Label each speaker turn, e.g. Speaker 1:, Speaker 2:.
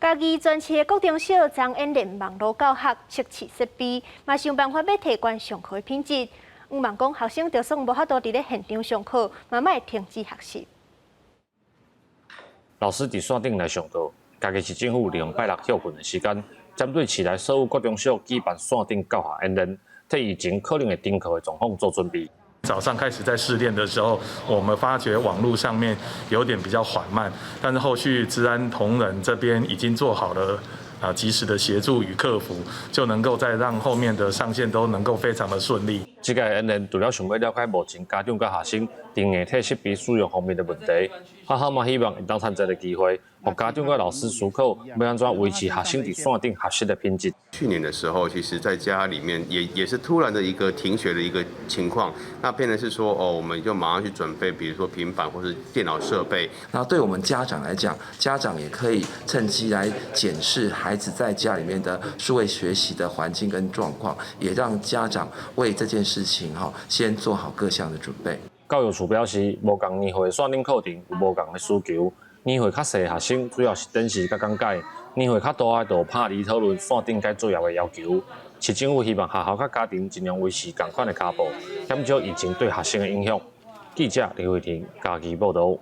Speaker 1: 家己专设的国中小将演练网络教学、测试设备，嘛想办法要提高上课的品质。毋茫讲学生就算无法度伫咧现场上课，嘛莫停止学习。
Speaker 2: 老师伫线顶来上课，家己是政府利用拜六休困的时间，针对市内所有国中小举办线顶教学演练，替疫情可能会停课的状况做准备。
Speaker 3: 早上开始在试练的时候，我们发觉网络上面有点比较缓慢，但是后续治安同仁这边已经做好了及时的协助与克服，就能够再让后面的上线都能够非常的顺利。
Speaker 2: 这个演练除了想要了解目前家长甲学生伫硬体设备使用方面的问题，学校嘛希望会当趁这个机会，让家长甲老师思考要安怎维持学生伫线顶学习的品质。
Speaker 4: 去年的时候，其实在家里面也是突然的一个停学的一个情况，那变成是说我们就马上去准备，比如说平板或是电脑设备。
Speaker 5: 然后对我们家长来讲，家长也可以趁机来检视孩子在家里面的数位学习的环境跟状况，也让家长为这件事情先做好各项的准备。
Speaker 2: 教育处表示，无共年会线顶课程有无共的需求，年会较细的学生主要是电视甲讲解。 年会较大就拍离讨论线顶该做业的要求，市政府希望学校甲家庭尽量维持同款的脚步，减少疫情对学生的影响。记者李慧婷家己报道。